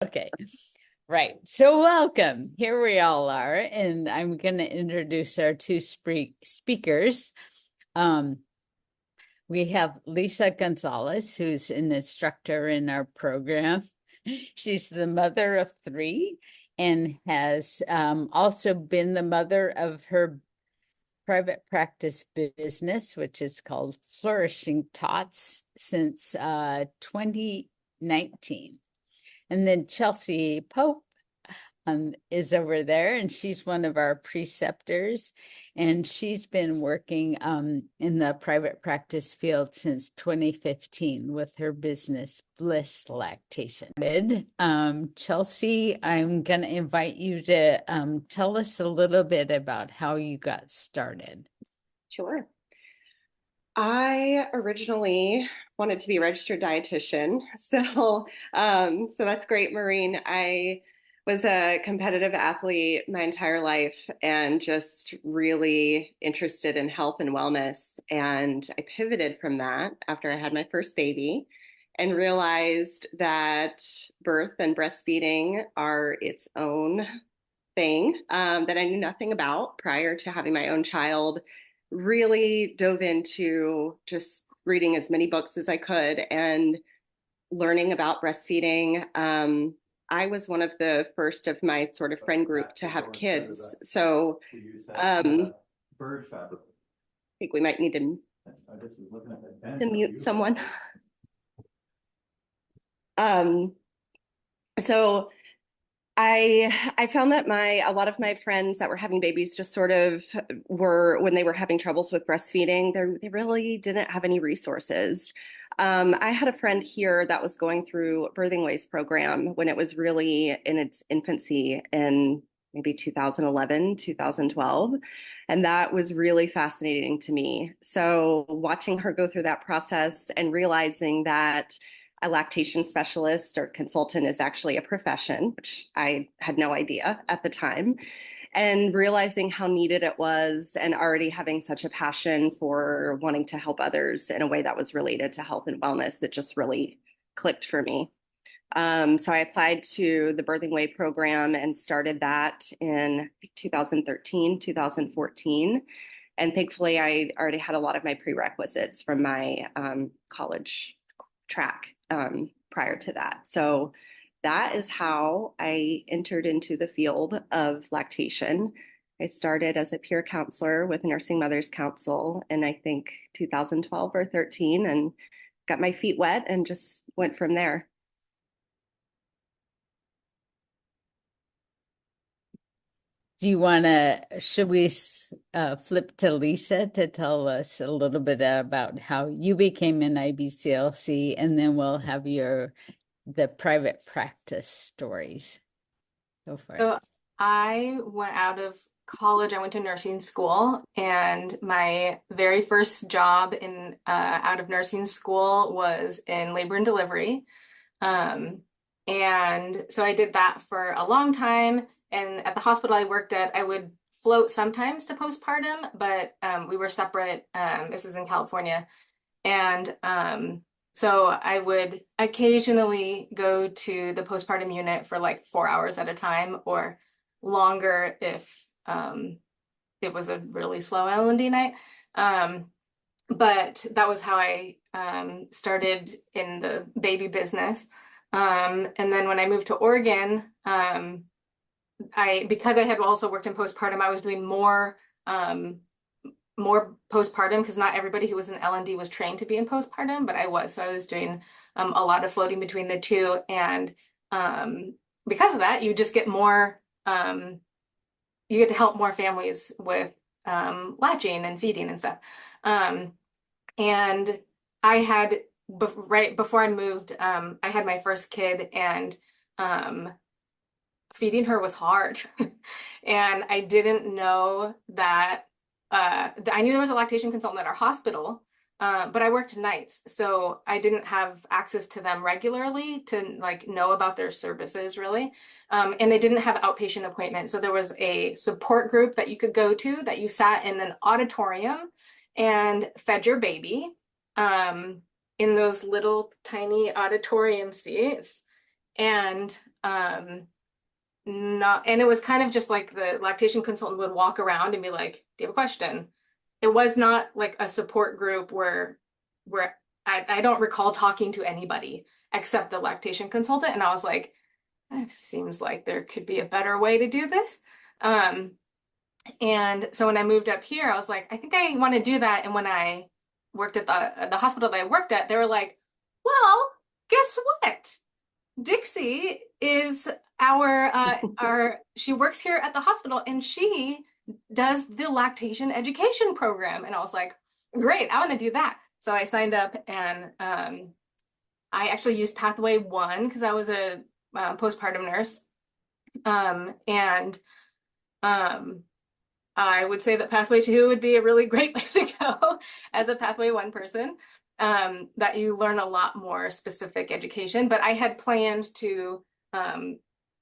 Okay, right. So welcome. Here we all are, and I'm going to introduce our two speakers. Um, we have Lisa Gonzales, who's an instructor in our program. She's the mother of three and has also been the mother of her private practice business, which is called Flourishing Tots, since 2019. And then Chelsea Pope is over there, and she's one of our preceptors, and she's been working in the private practice field since 2015 with her business Bliss Lactation. Chelsea, I'm going to invite you to tell us a little bit about how you got started. Sure. I originally wanted to be a registered dietitian. So that's great, Maureen. I was a competitive athlete my entire life and just really interested in health and wellness. And I pivoted from that after I had my first baby and realized that birth and breastfeeding are its own thing that I knew nothing about prior to having my own child. Really dove into just reading as many books as I could and learning about breastfeeding. I was one of the first of my sort of friend group to have kids. So bird fabric. I think we might need to mute someone. So I found that a lot of my friends that were having babies just sort of were, when they were having troubles with breastfeeding, they really didn't have any resources. I had a friend here that was going through Birthing Ways program when it was really in its infancy in maybe 2011, 2012. And that was really fascinating to me. So watching her go through that process and realizing that a lactation specialist or consultant is actually a profession, which I had no idea at the time, and realizing how needed it was and already having such a passion for wanting to help others in a way that was related to health and wellness that just really clicked for me. So I applied to the Birthing Way program and started that in 2013, 2014. And thankfully, I already had a lot of my prerequisites from my college track prior to that. So that is how I entered into the field of lactation. I started as a peer counselor with Nursing Mothers Council in I think 2012 or 13 and got my feet wet and just went from there. Do you want to, should we flip to Lisa to tell us a little bit about how you became an IBCLC, and then we'll have the private practice stories. Go for it. So I went out of college, I went to nursing school, and my very first job in out of nursing school was in labor and delivery. And so I did that for a long time. And at the hospital I worked at, I would float sometimes to postpartum, but we were separate. This was in California. And so I would occasionally go to the postpartum unit for like 4 hours at a time or longer if it was a really slow L&D night. But that was how I started in the baby business. And then when I moved to Oregon, because I had also worked in postpartum, I was doing more postpartum because not everybody who was in L&D was trained to be in postpartum, but I was. So I was doing a lot of floating between the two. And because of that, you just get more, you get to help more families with latching and feeding and stuff. And I had, right before I moved, I had my first kid, and feeding her was hard. And I didn't know that, I knew there was a lactation consultant at our hospital, but I worked nights, so I didn't have access to them regularly to like know about their services really. And they didn't have outpatient appointments. So there was a support group that you could go to that you sat in an auditorium and fed your baby in those little tiny auditorium seats. And not, and it was kind of just like the lactation consultant would walk around and be like, "Do you have a question?" It was not like a support group where I don't recall talking to anybody except the lactation consultant. And I was like, it seems like there could be a better way to do this. Um, and so when I moved up here, I was like, I think I want to do that. And when I worked at the hospital that I worked at, they were like, well, guess what? Dixie is our she works here at the hospital and she does the lactation education program. And I was like, great, I want to do that. So I signed up and I actually used Pathway One because I was a postpartum nurse. And I would say that Pathway Two would be a really great way to go as a Pathway One person. That you learn a lot more specific education. But I had planned to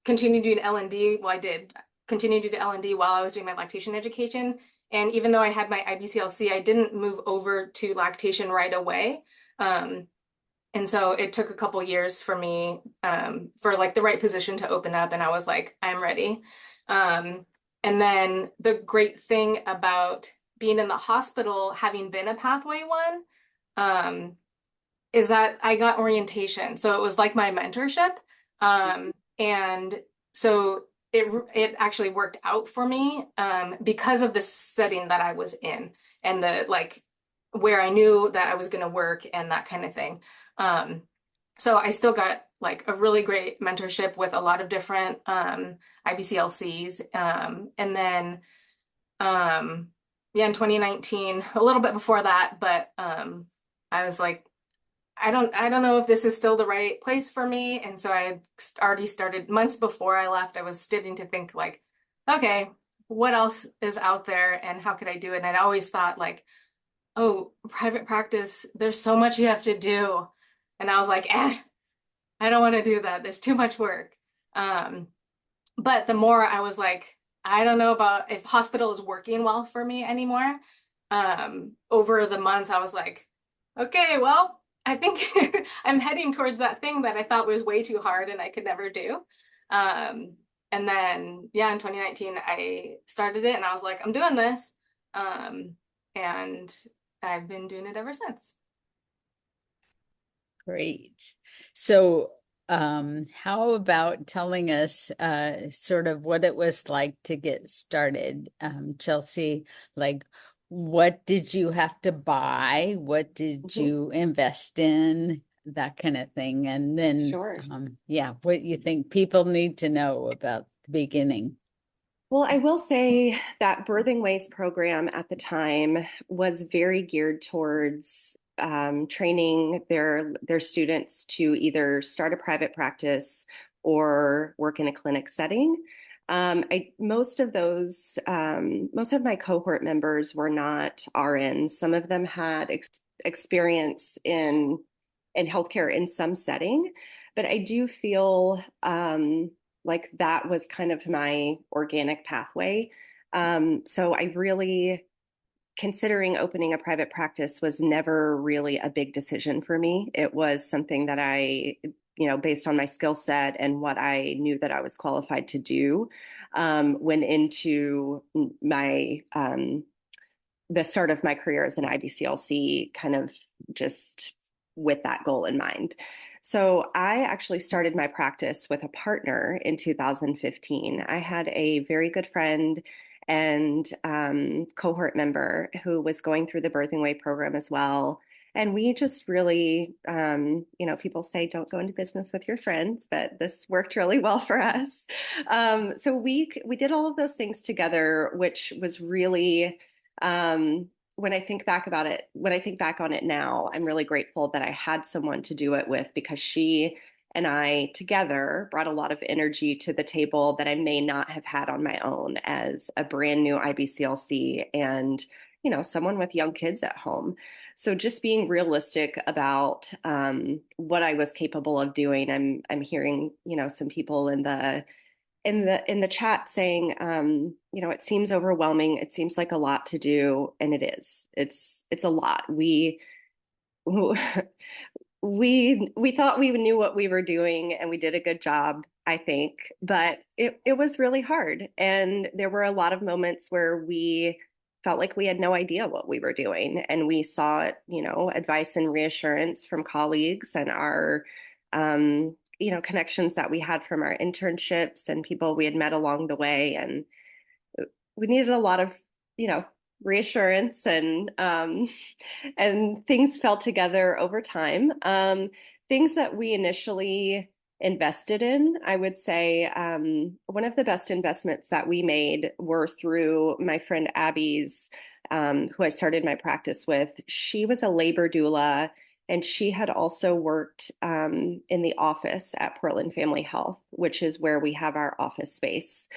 continue doing L&D. Well, I did continue to do L&D while I was doing my lactation education. And even though I had my IBCLC, I didn't move over to lactation right away. And so it took a couple years for me for like the right position to open up. And I was like, I'm ready. And then the great thing about being in the hospital, having been a Pathway One, is that I got orientation. So it was like my mentorship. And so it actually worked out for me because of the setting that I was in and the like where I knew that I was going to work and that kind of thing. So I still got like a really great mentorship with a lot of different IBCLCs. And then yeah, in 2019, a little bit before that, but I was like, I don't know if this is still the right place for me. And so I had already started months before I left. I was starting to think like, okay, what else is out there and how could I do it? And I'd always thought like, oh, private practice, there's so much you have to do. And I was like, I don't want to do that. There's too much work. But the more I was like, I don't know about if hospital is working well for me anymore. Over the months, I was like, okay, well, I think I'm heading towards that thing that I thought was way too hard and I could never do. And then, yeah, in 2019, I started it and I was like, I'm doing this. And I've been doing it ever since. Great. So, how about telling us sort of what it was like to get started, Chelsea? Like, what did you have to buy? What did you invest in? That kind of thing. And then, Sure. Yeah, what you think people need to know about the beginning. Well, I will say that Birthing Ways program at the time was very geared towards training their students to either start a private practice or work in a clinic setting. Most of my cohort members were not RNs. Some of them had experience in healthcare in some setting, but I do feel like that was kind of my organic pathway. So I really, considering opening a private practice was never really a big decision for me. It was something that based on my skill set and what I knew that I was qualified to do, went into the start of my career as an IBCLC kind of just with that goal in mind. So I actually started my practice with a partner in 2015. I had a very good friend and cohort member who was going through the Birthing Way program as well. And we just really, people say don't go into business with your friends, but this worked really well for us. So we did all of those things together, which was really when I think back on it now, I'm really grateful that I had someone to do it with because she and I together brought a lot of energy to the table that I may not have had on my own as a brand new IBCLC and, someone with young kids at home. So just being realistic about what I was capable of doing. I'm hearing, some people in the chat saying, it seems overwhelming. It seems like a lot to do, and it is. It's a lot. we thought we knew what we were doing and we did a good job, I think, but it was really hard. And there were a lot of moments where we felt like we had no idea what we were doing. And we sought, advice and reassurance from colleagues and our connections that we had from our internships and people we had met along the way. And we needed a lot of, reassurance and things fell together over time. Things that we initially invested in, I would say one of the best investments that we made were through my friend Abby's, who I started my practice with. She was a labor doula, and she had also worked in the office at Portland Family Health, which is where we have our office space.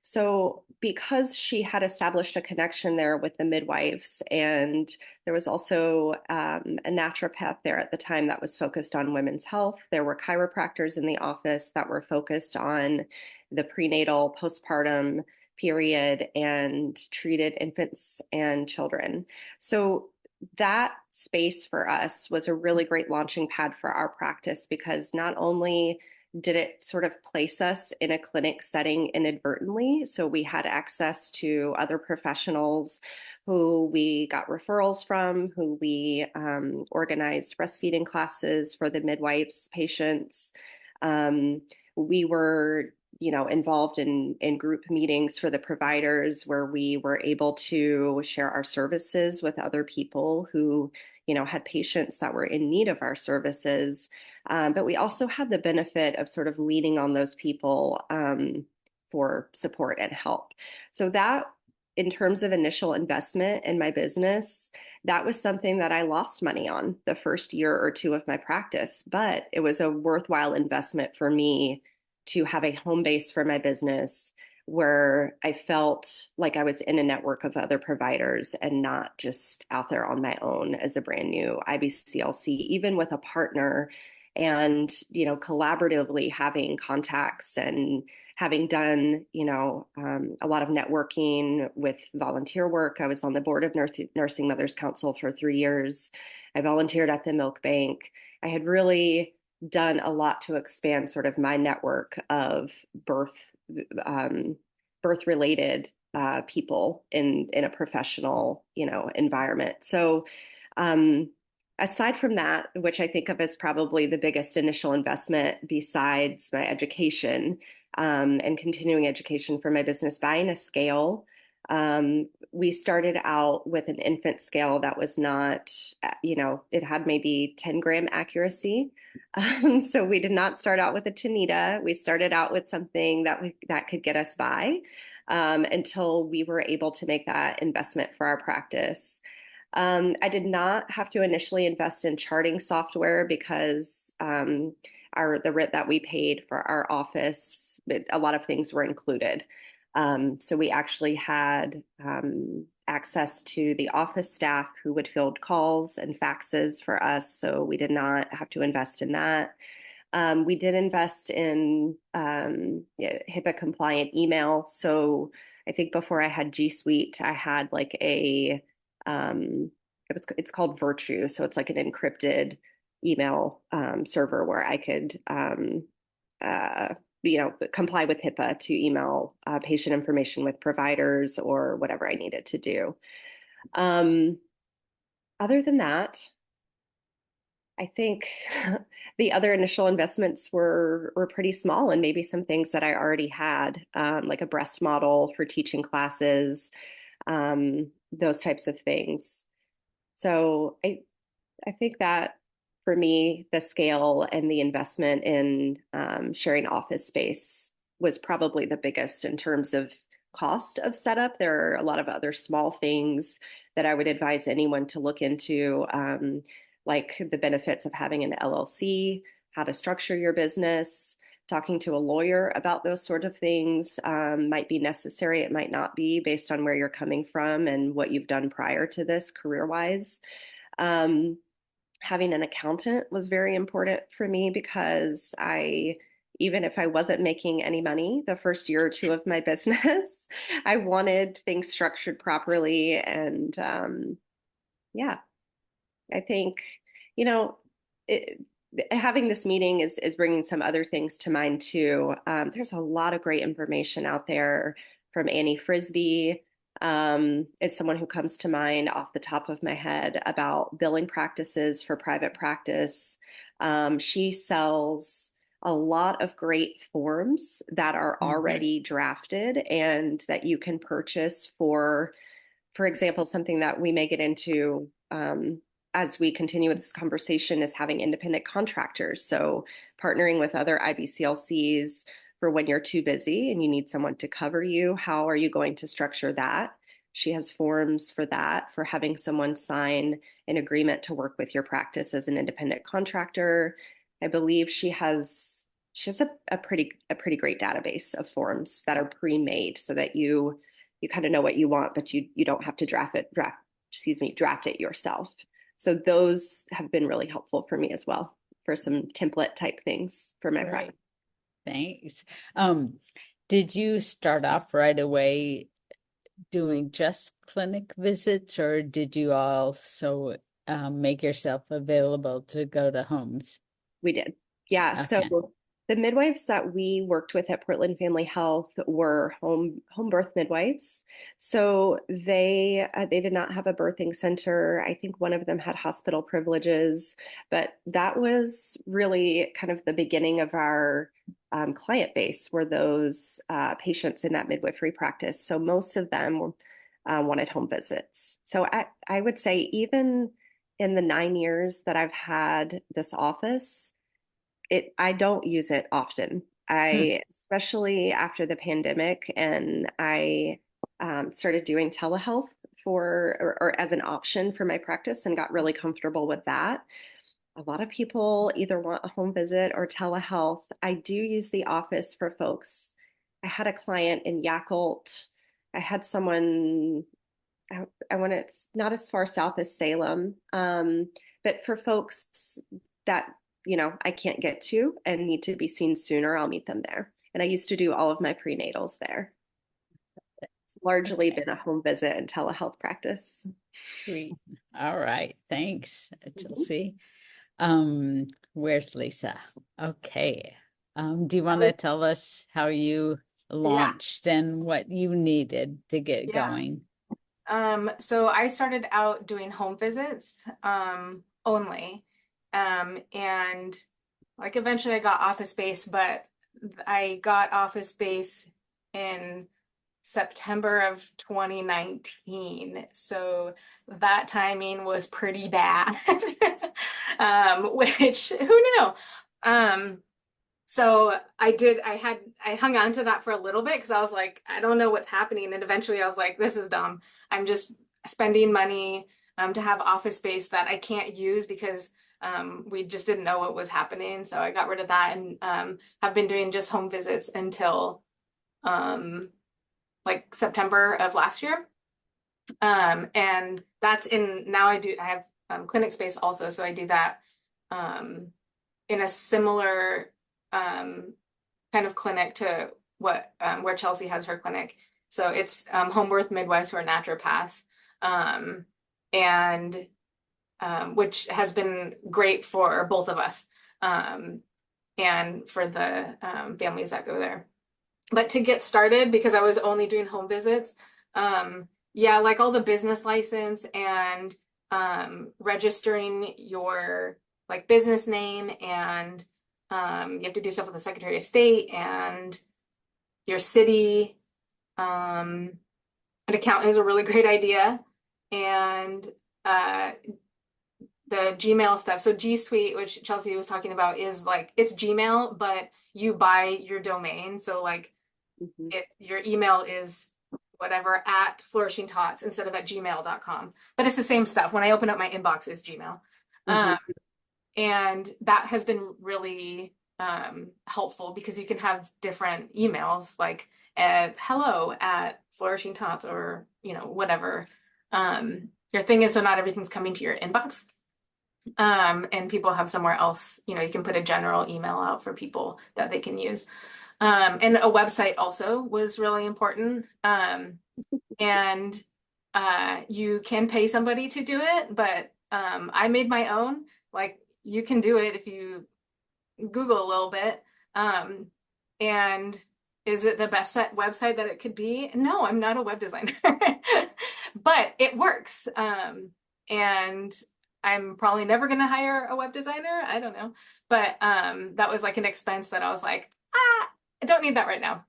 So, because she had established a connection there with the midwives, and there was also a naturopath there at the time that was focused on women's health, there were chiropractors in the office that were focused on the prenatal, postpartum period and treated infants and children. So, that space for us was a really great launching pad for our practice because not only did it sort of place us in a clinic setting inadvertently, so we had access to other professionals who we got referrals from, who we organized breastfeeding classes for the midwives patients. We were involved in group meetings for the providers where we were able to share our services with other people who, had patients that were in need of our services. But we also had the benefit of sort of leaning on those people for support and help. So that, in terms of initial investment in my business, that was something that I lost money on the first year or two of my practice, but it was a worthwhile investment for me to have a home base for my business where I felt like I was in a network of other providers and not just out there on my own as a brand new IBCLC, even with a partner, and, collaboratively having contacts and having done, a lot of networking with volunteer work. I was on the board of Nursing Mothers Council for 3 years. I volunteered at the milk bank. I had really done a lot to expand sort of my network of birth related people in a professional environment. So aside from that, which I think of as probably the biggest initial investment besides my education and continuing education for my business, buying a scale. We started out with an infant scale that was not, it had maybe 10 gram accuracy. So we did not start out with a Tanita. We started out with something that could get us by until we were able to make that investment for our practice. I did not have to initially invest in charting software because the rent that we paid for our office, a lot of things were included. So we actually had access to the office staff who would field calls and faxes for us. So we did not have to invest in that. We did invest in HIPAA compliant email. So I think before I had G Suite, I had like it's called Virtue. So it's like an encrypted email server where I could comply with HIPAA to email patient information with providers or whatever I needed to do. Other than that, I think the other initial investments were pretty small, and maybe some things that I already had, like a breast model for teaching classes, those types of things. So I think that for me, the scale and the investment in sharing office space was probably the biggest in terms of cost of setup. There are a lot of other small things that I would advise anyone to look into, like the benefits of having an LLC, how to structure your business. Talking to a lawyer about those sort of things might be necessary. It might not be, based on where you're coming from and what you've done prior to this career-wise. Having an accountant was very important for me because even if I wasn't making any money the first year or two of my business, I wanted things structured properly. And yeah, I think, having this meeting is bringing some other things to mind too. There's a lot of great information out there from Annie Frisbee. Is someone who comes to mind off the top of my head about billing practices for private practice. She sells a lot of great forms that are already drafted and that you can purchase for example, something that we may get into as we continue with this conversation is having independent contractors. So partnering with other IBCLCs for when you're too busy and you need someone to cover you. How are you going to structure that? She has forms for that, for having someone sign an agreement to work with your practice as an independent contractor. I believe she has a pretty great database of forms that are pre-made so that you kind of know what you want, but you don't have to draft it yourself. So those have been really helpful for me as well for some template type things for my practice. Thanks. Did you start off right away doing just clinic visits, or did you also make yourself available to go to homes? We did. Yeah. Okay. So the midwives that we worked with at Portland Family Health were home birth midwives. So they did not have a birthing center. I think one of them had hospital privileges, but that was really kind of the beginning of our client base were those patients in that midwifery practice. So most of them wanted home visits. So I would say even in the 9 years that I've had this office, I don't use it often. Especially after the pandemic, and I started doing telehealth or as an option for my practice and got really comfortable with that. A lot of people either want a home visit or telehealth. I do use the office for folks. I had a client in Yakult. I had someone, I want it's not as far south as Salem, but for folks that I can't get to and need to be seen sooner, I'll meet them there. And I used to do all of my prenatals there. It's largely been a home visit and telehealth practice. Sweet. All right. Thanks, Chelsea. Where's Lisa? Okay. Do you want to tell us how you launched and what you needed to get going? So I started out doing home visits only. And like eventually I got office space, but I got office space in September of 2019. So that timing was pretty bad, which who knew? So I hung on to that for a little bit because I was like, I don't know what's happening. And eventually I was like, this is dumb. I'm just spending money to have office space that I can't use because we just didn't know what was happening. So I got rid of that and have been doing just home visits until like September of last year. And that's now I have clinic space also. So I do that in a similar kind of clinic to what where Chelsea has her clinic. So it's home birth midwives who are naturopaths. And which has been great for both of us and for the families that go there. But to get started, because I was only doing home visits, like all the business license and registering your like business name and you have to do stuff with the Secretary of State and your city. An accountant is a really great idea. And the Gmail stuff. So G Suite, which Chelsea was talking about, is like it's Gmail, but you buy your domain. So like your email is whatever at Flourishing Tots instead of at gmail.com. But it's the same stuff. When I open up my inbox, it's Gmail. And that has been really helpful because you can have different emails like hello at Flourishing Tots or whatever. Your thing is so not everything's coming to your inbox. And people have somewhere else, you can put a general email out for people that they can use. And a website also was really important. And you can pay somebody to do it, but I made my own. Like you can do it if you Google a little bit. And is it the best website that it could be? No, I'm not a web designer, but it works. And I'm probably never going to hire a web designer. I don't know. But that was like an expense that I was like, I don't need that right now.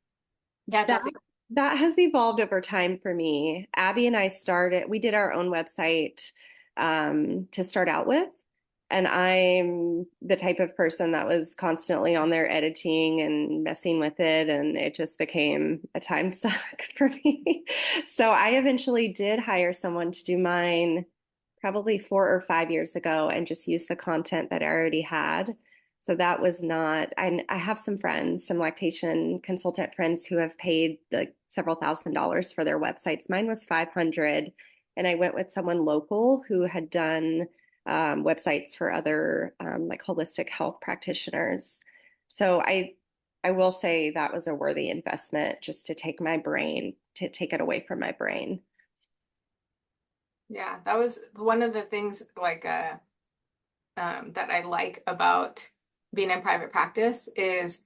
Yeah, That Chelsea. that has evolved over time for me. Abby and I we did our own website to start out with. And I'm the type of person that was constantly on there editing and messing with it, and it just became a time suck for me. So I eventually did hire someone to do mine probably 4 or 5 years ago and just use the content that I already had. So that was not, I have some friends, some lactation consultant friends who have paid like several $1,000s for their websites. Mine was 500, and I went with someone local who had done websites for other like holistic health practitioners. So I will say that was a worthy investment just to take it away from my brain. Yeah, that was one of the things like that I like about being in private practice is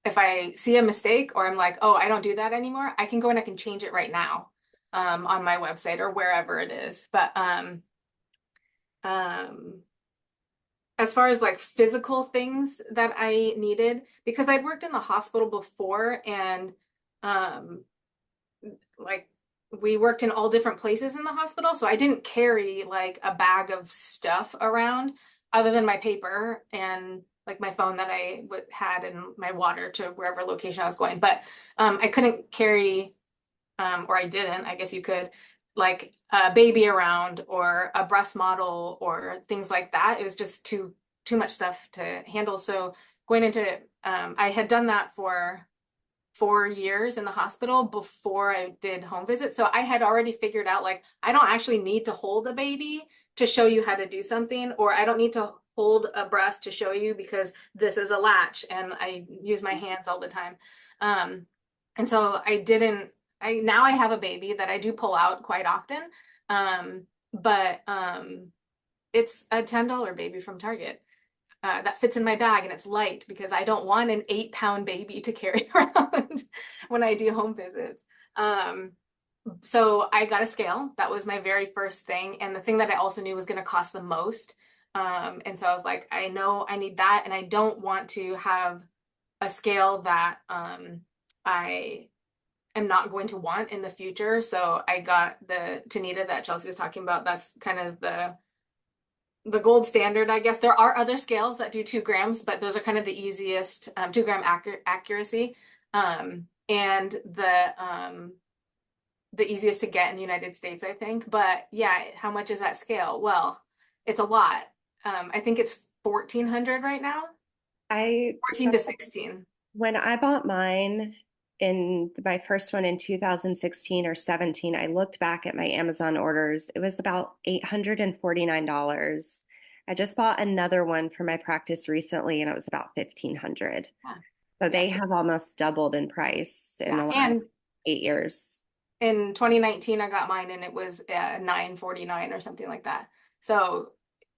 if I see a mistake or I'm like, oh, I don't do that anymore, I can go and I can change it right now on my website or wherever it is. But um, as far as like physical things that I needed, because I'd worked in the hospital before and um, like we worked in all different places in the hospital, so I didn't carry like a bag of stuff around other than my paper and like my phone that I had and my water to wherever location I was going. But I couldn't carry, or I didn't, I guess you could, like a baby around or a breast model or things like that. It was just too much stuff to handle. So going into I had done that for 4 years in the hospital before I did home visits. So I had already figured out like I don't actually need to hold a baby to show you how to do something, or I don't need to hold a breast to show you because this is a latch and I use my hands all the time. And so now I have a baby that I do pull out quite often. But it's a $10 baby from Target that fits in my bag and it's light because I don't want an 8-pound baby to carry around when I do home visits. So I got a scale. That was my very first thing. And the thing that I also knew was going to cost the most. And so I was like, I know I need that. And I don't want to have a scale that I am not going to want in the future. So I got the Tanita that Chelsea was talking about. That's kind of the gold standard, I guess. There are other scales that do 2 grams, but those are kind of the easiest, 2 gram accuracy, and the easiest to get in the United States, I think. But yeah, how much is that scale? Well, it's a lot. I think it's 1,400 right now, So 14 to 16. when I bought mine in my first one in 2016 or 17, I looked back at my Amazon orders. It was about $849. I just bought another one for my practice recently, and it was about 1,500. Yeah. So Yeah. they have almost doubled in price in the last And 8 years. in 2019, I got mine and it was $949 or something like that. So,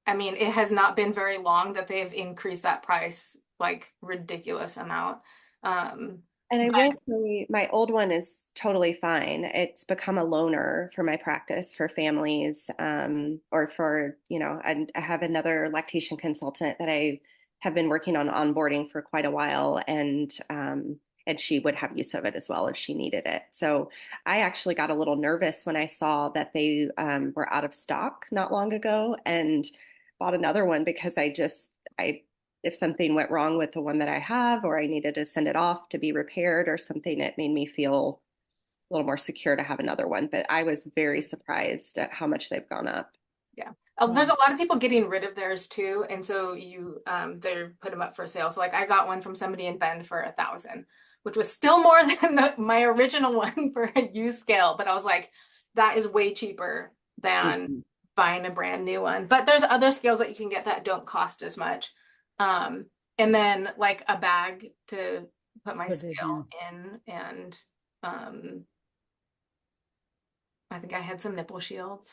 I mean, it has not been very long that they've increased that price like ridiculous amount. And I But will say my old one is totally fine. It's become a loaner for my practice for families, or for, I have another lactation consultant that I have been working on onboarding for quite a while, and she would have use of it as well if she needed it. So I actually got a little nervous when I saw that they were out of stock not long ago, and bought another one because if something went wrong with the one that I have, or I needed to send it off to be repaired or something, it made me feel a little more secure to have another one. But I was very surprised at how much they've gone up. yeah, there's a lot of people getting rid of theirs too, and so they put them up for sale. So like I got one from somebody in Bend for 1,000, which was still more than my original one for a used scale. But I was like, that is way cheaper than buying a brand new one. But there's other scales that you can get that don't cost as much. And then like a bag to put my scale in, and I think I had some nipple shields,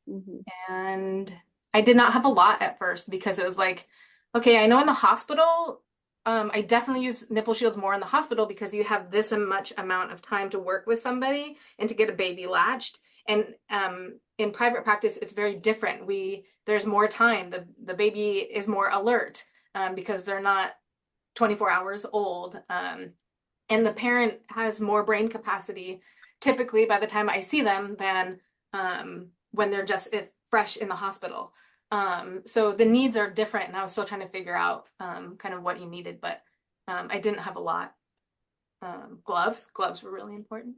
Mm-hmm. and I did not have a lot at first because it was like, okay, I know in the hospital, I definitely use nipple shields more in the hospital because you have this much amount of time to work with somebody and to get a baby latched. And in private practice, it's very different. There's more time. The baby is more alert because they're not 24 hours old. And the parent has more brain capacity typically by the time I see them than when they're just fresh in the hospital. So the needs are different, and I was still trying to figure out kind of what he needed, but I didn't have a lot. Gloves were really important.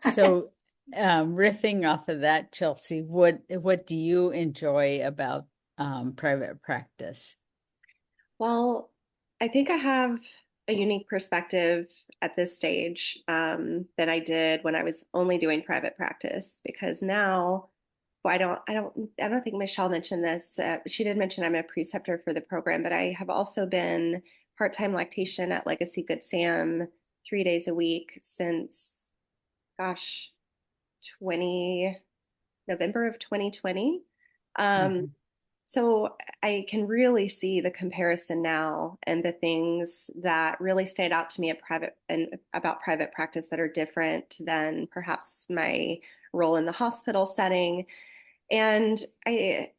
So, riffing off of that, Chelsea, what do you enjoy about private practice? Well, I think I have a unique perspective at this stage than I did when I was only doing private practice because now, well, I don't think Michelle mentioned this. She did mention I'm a preceptor for the program, but I have also been part-time lactation at Legacy Good Sam 3 days a week since, gosh, 20 November of 2020. Um, Mhm. so I can really see the comparison now and the things that really stand out to me at private and about private practice that are different than perhaps my role in the hospital setting. And I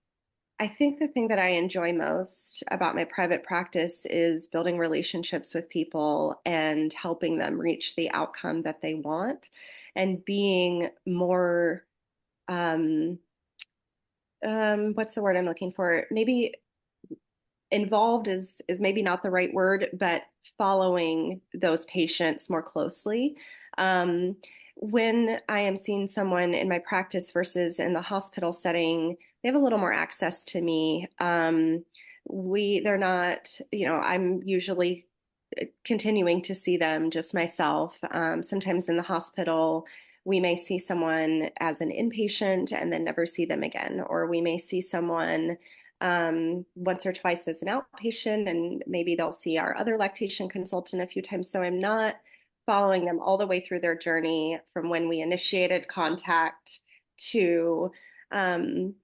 think the thing that I enjoy most about my private practice is building relationships with people and helping them reach the outcome that they want and being more um, what's the word I'm looking for? Maybe involved is maybe not the right word, but following those patients more closely. Um, when I am seeing someone in my practice versus in the hospital setting, they have a little more access to me. They're not, I'm usually continuing to see them just myself. Sometimes in the hospital, we may see someone as an inpatient and then never see them again, or we may see someone once or twice as an outpatient, and maybe they'll see our other lactation consultant a few times. So I'm not following them all the way through their journey from when we initiated contact to um,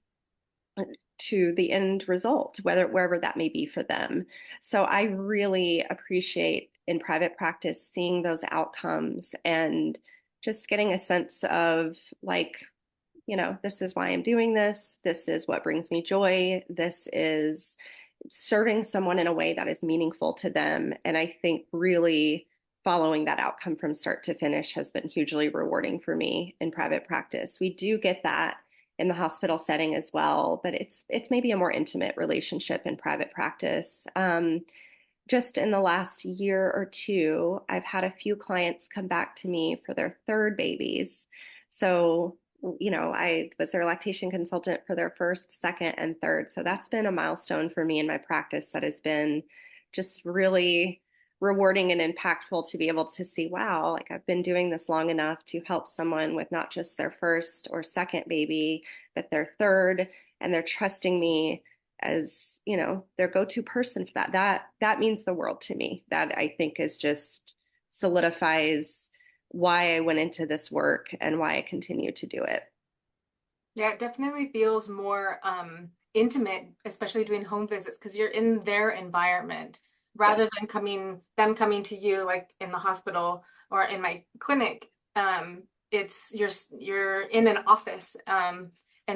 to the end result, wherever that may be for them. So I really appreciate in private practice seeing those outcomes and just getting a sense of like, this is why I'm doing this. This is what brings me joy. This is serving someone in a way that is meaningful to them. And I think really following that outcome from start to finish has been hugely rewarding for me in private practice. We do get that in the hospital setting as well, but it's maybe a more intimate relationship in private practice. Just in the last year or two, I've had a few clients come back to me for their third babies. So, I was their lactation consultant for their first, second, and third. So that's been a milestone for me in my practice that has been just really rewarding and impactful to be able to see, wow, like I've been doing this long enough to help someone with not just their first or second baby, but their third, and they're trusting me as their go-to person for that means the world to me. That I think is just solidifies why I went into this work and why I continue to do it. Yeah, it definitely feels more intimate, especially doing home visits, because you're in their environment Yes. rather than them coming to you like in the hospital or in my clinic. It's you're in an office, and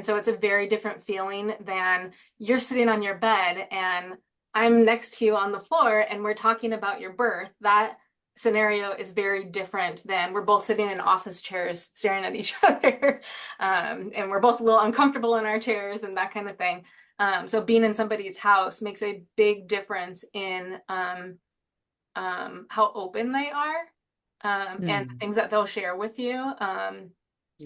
so it's a very different feeling than you're sitting on your bed and I'm next to you on the floor and we're talking about your birth. That scenario is very different than we're both sitting in office chairs staring at each other. And we're both a little uncomfortable in our chairs and that kind of thing. So being in somebody's house makes a big difference in how open they are and the Mm. things that they'll share with you.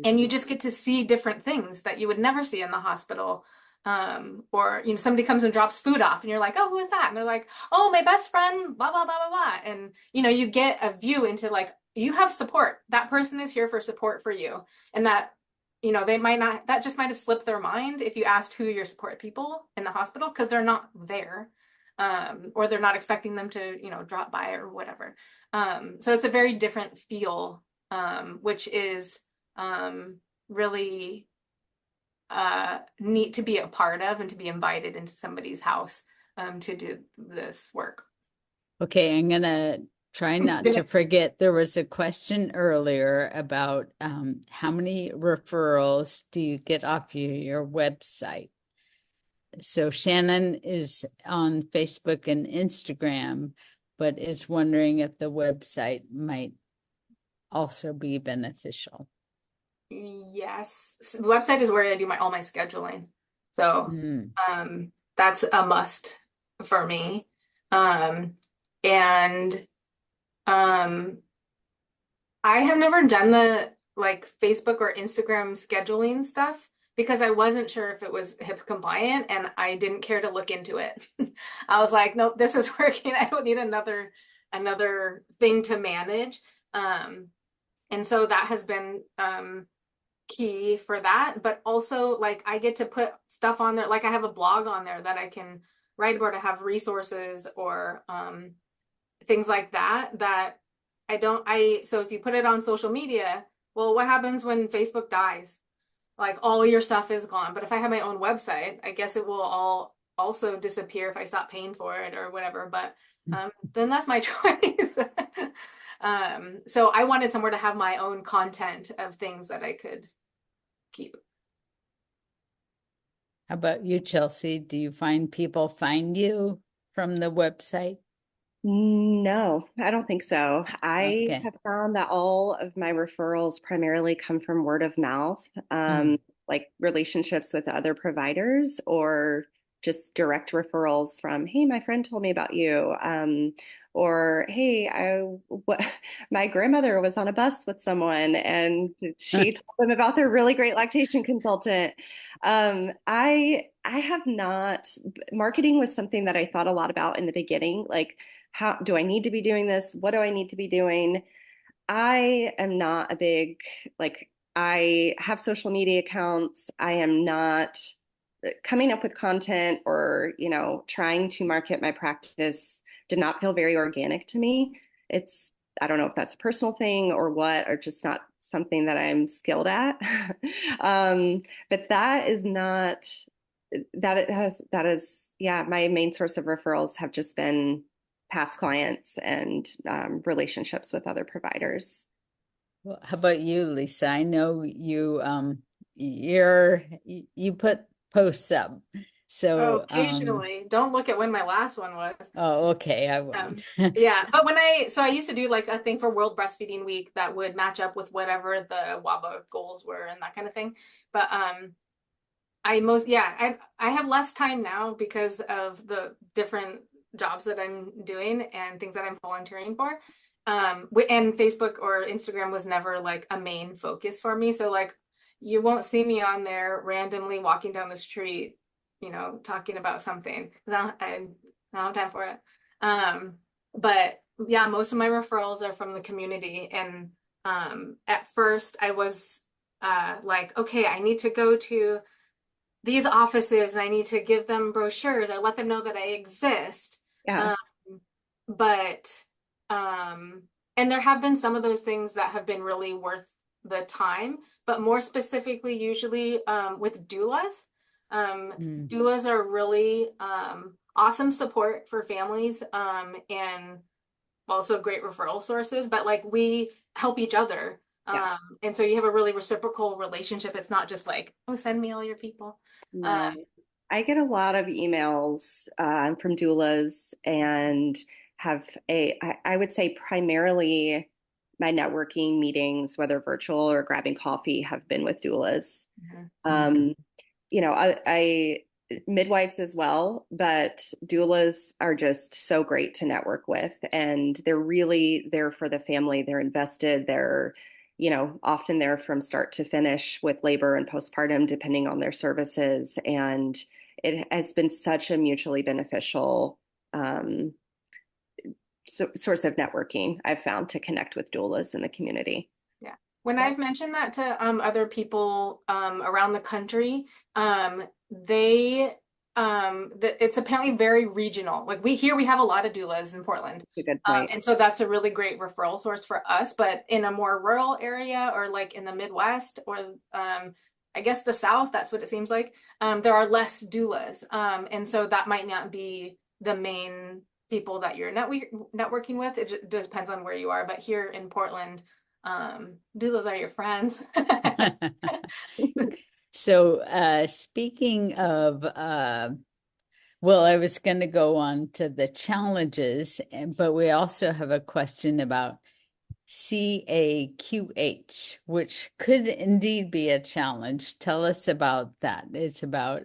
And you just get to see different things that you would never see in the hospital. Or somebody comes and drops food off and you're like, oh, who is that? And they're like, oh, my best friend, blah blah blah blah blah. And you get a view into like you have support. That person is here for support for you. And that they might not, that just might have slipped their mind if you asked who your support people in the hospital, because they're not there. Or they're not expecting them to drop by or whatever. So it's a very different feel, which is really neat to be a part of and to be invited into somebody's house to do this work. Okay, I'm gonna try not to forget. There was a question earlier about how many referrals do you get off your website? So Shannon is on Facebook and Instagram, but is wondering if the website might also be beneficial. Yes, so the website is where I do all my scheduling. So that's a must for me. And I have never done the like Facebook or Instagram scheduling stuff because I wasn't sure if it was HIP compliant and I didn't care to look into it. I was like, nope, this is working. I don't need another thing to manage. And so that has been key for that. But also like I get to put stuff on there. Like I have a blog on there that I can write about to have resources or things like that so if you put it on social media, well, what happens when Facebook dies? Like all your stuff is gone. But if I have my own website, I guess it will all also disappear if I stop paying for it or whatever. But then that's my choice. So I wanted somewhere to have my own content of things that I could keep. How about you, Chelsea? Do you find people find you from the website? No, I don't think so. I Okay. have found that all of my referrals primarily come from word of mouth, like relationships with other providers or just direct referrals from, hey, my friend told me about you. Or, hey, my grandmother was on a bus with someone and she told them about their really great lactation consultant. I have not, marketing was something that I thought a lot about in the beginning, like, how do I need to be doing this? What do I need to be doing? I am not a big, like, I have social media accounts. I am not coming up with content or, trying to market my practice did not feel very organic to me. I don't know if that's a personal thing or what, or just not something that I'm skilled at. But that is not, that is, yeah, my main source of referrals have just been past clients and relationships with other providers. Well, how about you, Lisa? I know you you put posts up. Oh, So occasionally. Don't look at when my last one was. oh, okay, I won't. Yeah, but so I used to do like a thing for World Breastfeeding Week that would match up with whatever the WABA goals were and that kind of thing. But I have less time now because of the different jobs that I'm doing and things that I'm volunteering for. And Facebook or Instagram was never like a main focus for me. So like you won't see me on there randomly walking down the street, talking about something. I don't have time for it. But yeah, most of my referrals are from the community. And at first I was like, okay, I need to go to these offices and I need to give them brochures. I let them know that I exist. Yeah. But and there have been some of those things that have been really worth the time, but more specifically, usually with doulas. Doulas are really awesome support for families and also great referral sources, but like we help each other. Yeah. And so you have a really reciprocal relationship. It's not just like, oh, send me all your people. No. I get a lot of emails from doulas and I would say primarily my networking meetings, whether virtual or grabbing coffee, have been with doulas. I midwives as well, but doulas are just so great to network with, and they're really there for the family. They're invested. They're, often there from start to finish with labor and postpartum, depending on their services. And it has been such a mutually beneficial source of networking I've found to connect with doulas in the community. Yeah. When I've mentioned that to other people around the country, it's apparently very regional. Like we have a lot of doulas in Portland. That's a good point. And so that's a really great referral source for us. But in a more rural area or like in the Midwest or I guess the South, that's what it seems like, there are less doulas. And so that might not be the main people that you're networking with. It just depends on where you are. But here in Portland, doulas are your friends. So, speaking of, well, I was going to go on to the challenges, but we also have a question about CAQH, which could indeed be a challenge. Tell us about that. It's about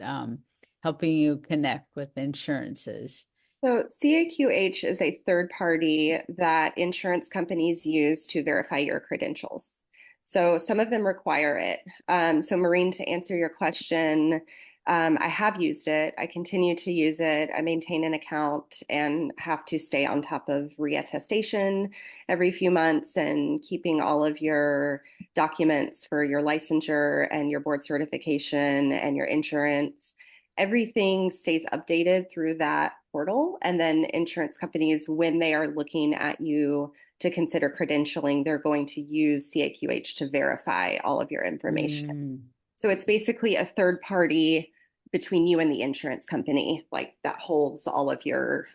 helping you connect with insurances. So CAQH is a third party that insurance companies use to verify your credentials. So some of them require it. So Maureen, to answer your question, I have used it. I continue to use it. I maintain an account and have to stay on top of reattestation every few months and keeping all of your documents for your licensure and your board certification and your insurance. Everything stays updated through that portal. And then insurance companies, when they are looking at you to consider credentialing, they're going to use CAQH to verify all of your information. So it's basically a third party between you and the insurance company, like that holds all of your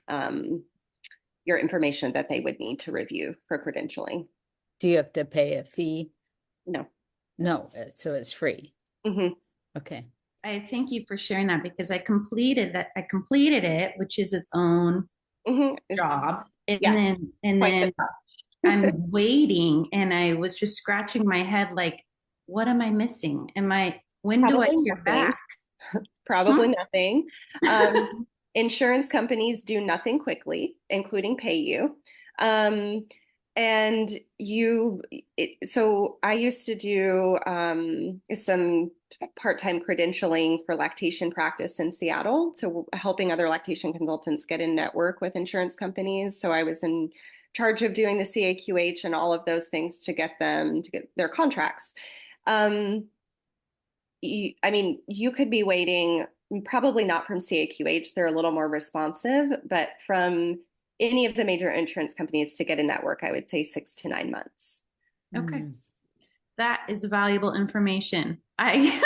information that they would need to review for credentialing. Do you have to pay a fee? No. No, so it's free. Mm-hmm. Okay. I thank you for sharing that because I completed that. I completed it, which is its own job. And then I'm waiting and I was just scratching my head like, what am I missing? When do I hear back? Probably nothing. Insurance companies do nothing quickly, including pay you. So I used to do some part-time credentialing for lactation practice in Seattle. So helping other lactation consultants get in network with insurance companies. So I was in charge of doing the CAQH and all of those things to get their contracts. You could be waiting, probably not from CAQH. They're a little more responsive, but from any of the major insurance companies to get a network, I would say 6 to 9 months. Okay. That is valuable information. I've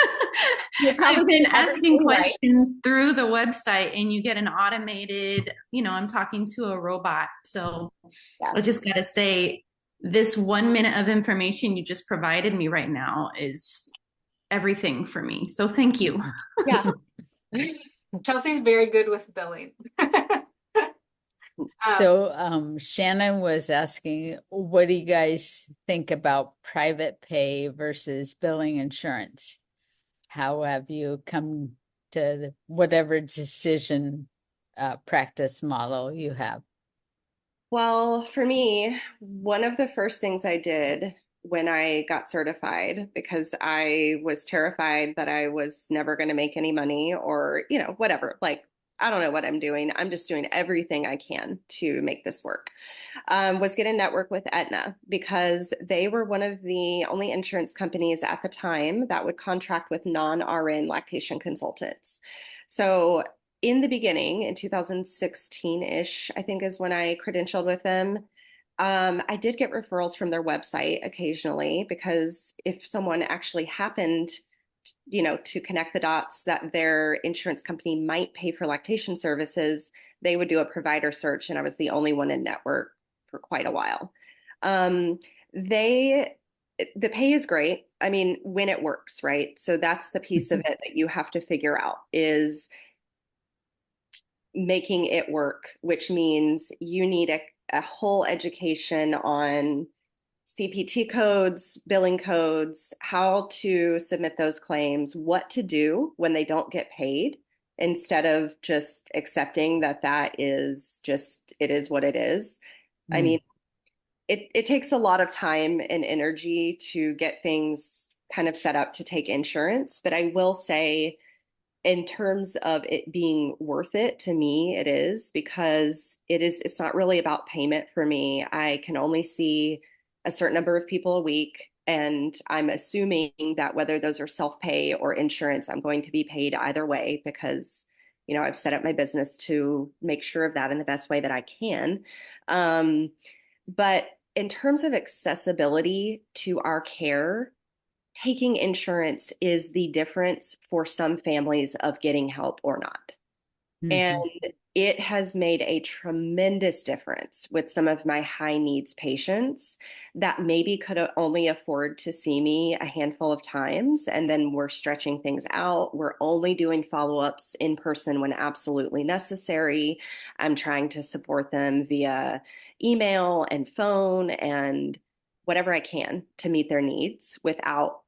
been asking questions through the website and you get an automated, I'm talking to a robot. So I just got to say, this 1 minute of information you just provided me right now is everything for me. So thank you. Yeah. Chelsea's very good with billing. So Shannon was asking, what do you guys think about private pay versus billing insurance? How have you come to whatever decision practice model you have? Well, for me, one of the first things I did when I got certified, because I was terrified that I was never going to make any money or, whatever, like, I don't know what I'm doing. I'm just doing everything I can to make this work. Was get a network with Aetna because they were one of the only insurance companies at the time that would contract with non-RN lactation consultants. So in the beginning, in 2016-ish, I think is when I credentialed with them. I did get referrals from their website occasionally because if someone actually happened to connect the dots that their insurance company might pay for lactation services, they would do a provider search, and I was the only one in network for quite a while. The pay is great. I mean, when it works, right? So that's the piece of it that you have to figure out is making it work, which means you need a whole education on CPT codes, billing codes, how to submit those claims, what to do when they don't get paid, instead of just accepting that is just, it is what it is. I mean, it takes a lot of time and energy to get things kind of set up to take insurance. But I will say, in terms of it being worth it, to me, it is, because it's not really about payment for me. I can only see a certain number of people a week, and I'm assuming that whether those are self-pay or insurance, I'm going to be paid either way because, I've set up my business to make sure of that in the best way that I can. But in terms of accessibility to our care, taking insurance is the difference for some families of getting help or not. And it has made a tremendous difference with some of my high needs patients that maybe could only afford to see me a handful of times. And then we're stretching things out. We're only doing follow-ups in person when absolutely necessary. I'm trying to support them via email and phone and whatever I can to meet their needs without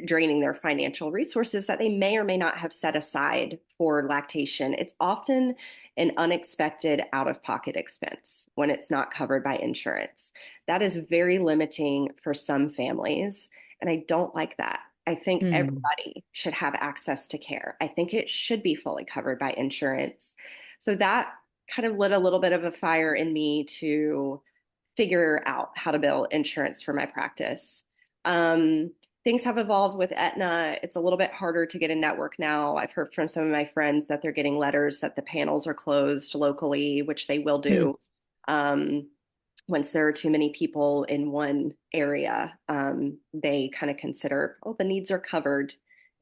draining their financial resources that they may or may not have set aside for lactation. It's often an unexpected out-of-pocket expense when it's not covered by insurance. That is very limiting for some families, and I don't like that. I think everybody should have access to care. I think it should be fully covered by insurance. So that kind of lit a little bit of a fire in me to figure out how to bill insurance for my practice. Things have evolved with Aetna. It's a little bit harder to get a network now. I've heard from some of my friends that they're getting letters that the panels are closed locally, which they will do once there are too many people in one area. They kind of consider, oh, the needs are covered,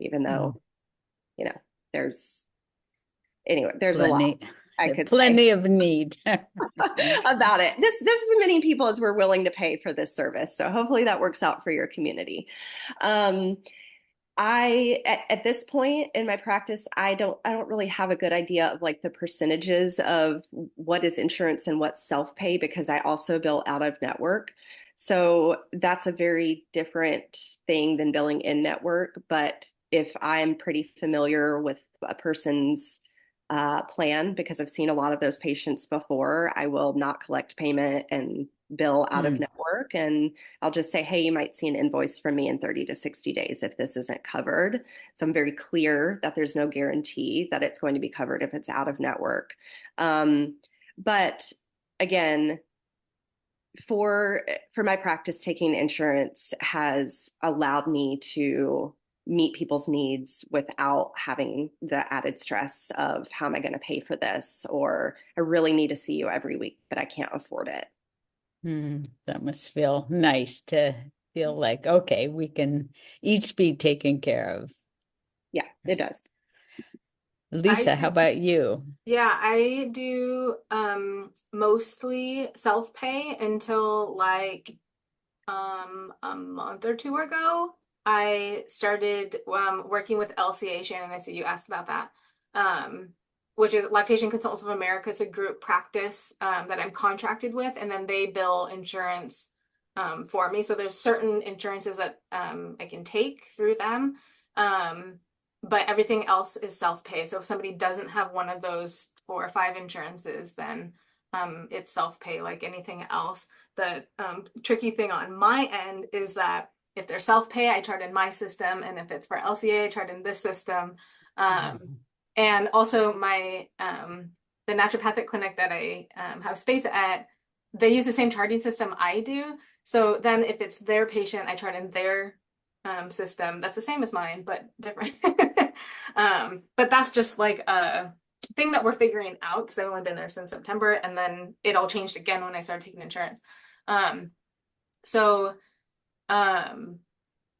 even though, there's a lot I could plenty of need about it. This is as many people as we're willing to pay for this service. So hopefully that works out for your community. At this point in my practice, I don't really have a good idea of like the percentages of what is insurance and what's self-pay, because I also bill out of network. So that's a very different thing than billing in network. But if I'm pretty familiar with a person's plan, because I've seen a lot of those patients before, I will not collect payment and bill out of network. And I'll just say, hey, you might see an invoice from me in 30 to 60 days if this isn't covered. So I'm very clear that there's no guarantee that it's going to be covered if it's out of network. But again, for my practice, taking insurance has allowed me to meet people's needs without having the added stress of how am I going to pay for this, or I really need to see you every week, but I can't afford it. That must feel nice to feel like, okay, we can each be taken care of. Yeah, it does. Lisa, how about you? Yeah, I do mostly self-pay until like a month or two ago. I started working with LCA. Shannon, I see you asked about that, which is Lactation Consultants of America. It's a group practice that I'm contracted with, and then they bill insurance for me. So there's certain insurances that I can take through them, but everything else is self-pay. So if somebody doesn't have one of those 4 or 5 insurances, then it's self-pay like anything else. The tricky thing on my end is that if they're self-pay, I chart in my system, and if it's for LCA, I chart in this system. And also my the naturopathic clinic that I have space at, they use the same charting system I do. So then if it's their patient, I chart in their system. That's the same as mine, but different. But that's just like a thing that we're figuring out, because I've only been there since September, and then it all changed again when I started taking insurance.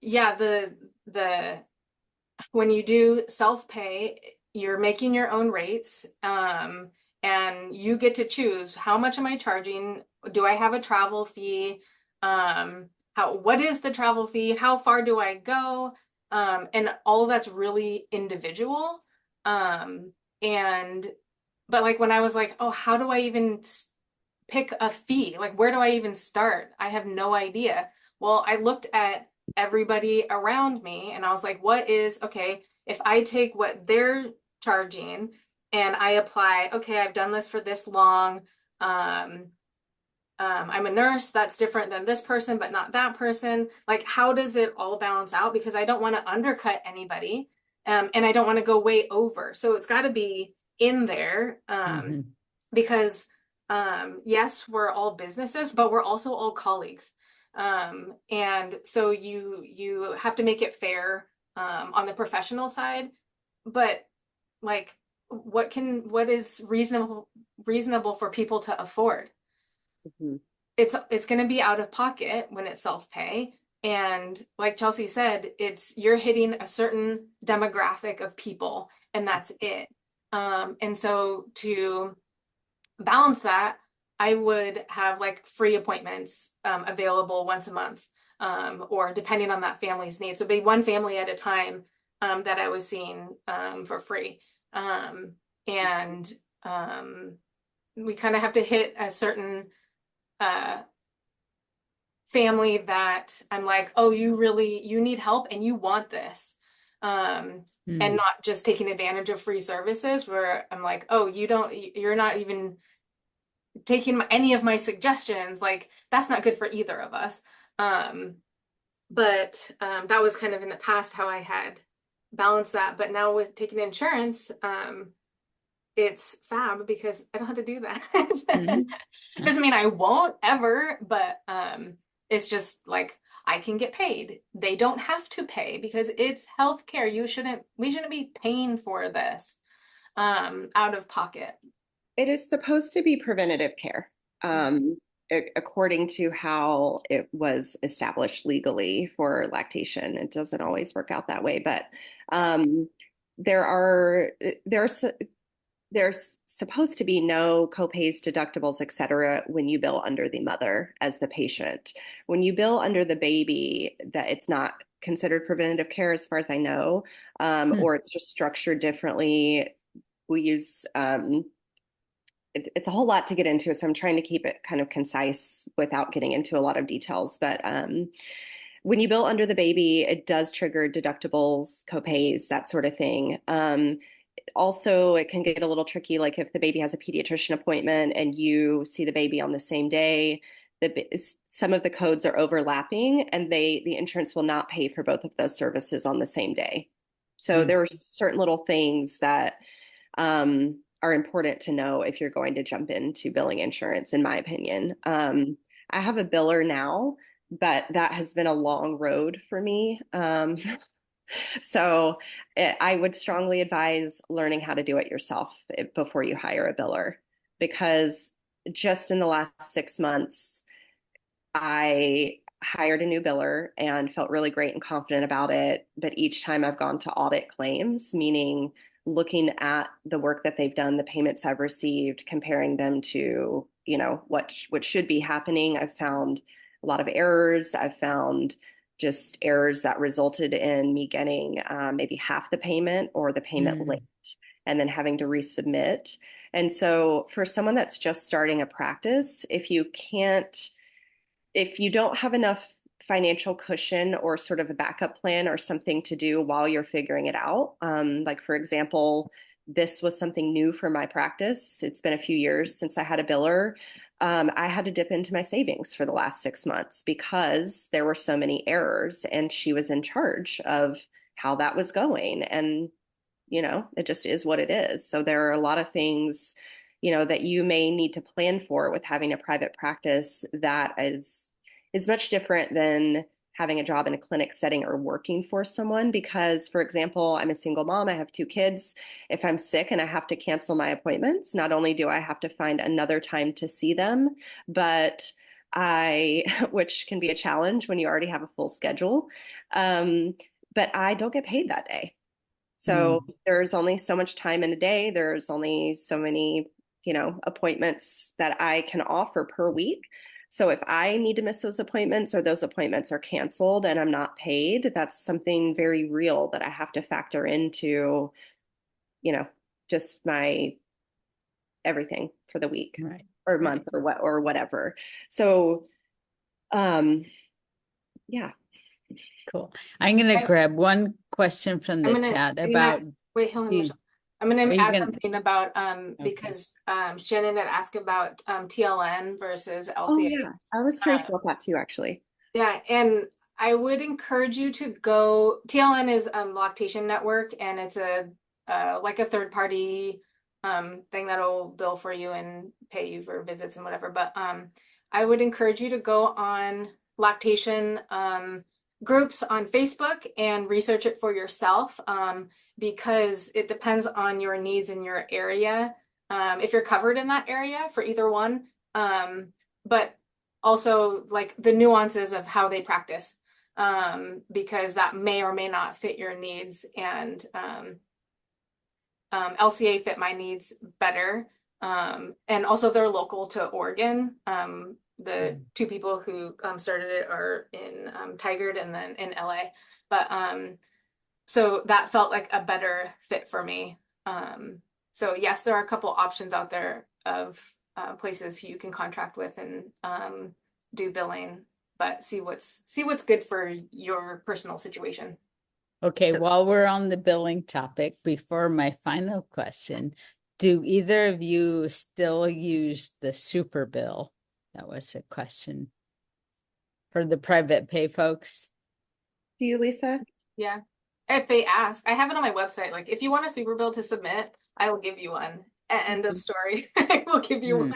Yeah, the when you do self-pay, you're making your own rates, and you get to choose, how much am I charging? Do I have a travel fee? What is the travel fee? How far do I go? And all of that's really individual. But like when I was like, oh, how do I even pick a fee? Like, where do I even start? I have no idea. Well, I looked at everybody around me and I was like, okay, if I take what they're charging and I apply, okay, I've done this for this long. I'm a nurse, that's different than this person, but not that person. Like, how does it all balance out? Because I don't want to undercut anybody, and I don't want to go way over. So it's got to be in there, because yes, we're all businesses, but we're also all colleagues. And so you have to make it fair on the professional side, but like what is reasonable for people to afford? It's going to be out of pocket when it's self-pay. And like Chelsea said, you're hitting a certain demographic of people, and that's it. And so to balance that, I would have like free appointments available once a month, or depending on that family's needs. So it'd be one family at a time that I was seeing for free. And we kind of have to hit a certain uh, family that I'm like, oh, you need help and you want this. And not just taking advantage of free services where I'm like, oh, you're not even taking any of my suggestions. Like, that's not good for either of us. But that was kind of in the past how I had balanced that. But now with taking insurance, it's fab because I don't have to do that. Doesn't mean I won't ever, but it's just like I can get paid. They don't have to pay because it's healthcare. We shouldn't be paying for this out of pocket. It is supposed to be preventative care, according to how it was established legally for lactation. It doesn't always work out that way, but there's supposed to be no copays, deductibles, et cetera, when you bill under the mother as the patient. When you bill under the baby, that it's not considered preventative care as far as I know, or it's just structured differently. We use, it's a whole lot to get into, so I'm trying to keep it kind of concise without getting into a lot of details. But when you bill under the baby, it does trigger deductibles, copays, that sort of thing. Also, it can get a little tricky, like if the baby has a pediatrician appointment and you see the baby on the same day, some of the codes are overlapping and the insurance will not pay for both of those services on the same day. So there are certain little things that are important to know if you're going to jump into billing insurance, in my opinion. I have a biller now, but that has been a long road for me. So I would strongly advise learning how to do it yourself before you hire a biller, because just in the last 6 months, I hired a new biller and felt really great and confident about it. But each time I've gone to audit claims, meaning looking at the work that they've done, the payments I've received, comparing them to, what should be happening, I've found a lot of errors. I've found just errors that resulted in me getting maybe half the payment or the payment late and then having to resubmit. And so for someone that's just starting a practice, if you don't have enough financial cushion or sort of a backup plan or something to do while you're figuring it out, like for example, this was something new for my practice. It's been a few years since I had a biller. I had to dip into my savings for the last 6 months because there were so many errors and she was in charge of how that was going. And, it just is what it is. So there are a lot of things, that you may need to plan for with having a private practice that is much different than having a job in a clinic setting or working for someone. Because, for example, I'm a single mom, I have 2 kids. If I'm sick and I have to cancel my appointments, not only do I have to find another time to see them, but which can be a challenge when you already have a full schedule, but I don't get paid that day. So there's only so much time in a day. There's only so many, appointments that I can offer per week. So if I need to miss those appointments or those appointments are canceled and I'm not paid, that's something very real that I have to factor into, just my everything for the week or month or whatever. So, yeah. Cool. I'm going to grab one question from the chat about. Wait, hold on. I'm going to add something about, because Shannon had asked about TLN versus LCA. Oh, yeah. I was curious about that too, actually. Yeah. And I would encourage you to go. TLN is Lactation Network, and it's like a third party thing that'll bill for you and pay you for visits and whatever. But I would encourage you to go on lactation groups on Facebook and research it for yourself, because it depends on your needs in your area, if you're covered in that area for either one, but also like the nuances of how they practice. because that may or may not fit your needs. And LCA fit my needs better. And also they're local to Oregon. The two people who started it are in Tigard and then in LA. But so that felt like a better fit for me. So yes, there are a couple options out there of places who you can contract with and do billing, but see what's good for your personal situation. Okay, So, while we're on the billing topic, before my final question, do either of you still use the super bill? That was a question for the private pay folks. Do you, Lisa? yeah. If they ask, I have it on my website. Like, if you want a super bill to submit, I will give you one. End of story. I will give you one,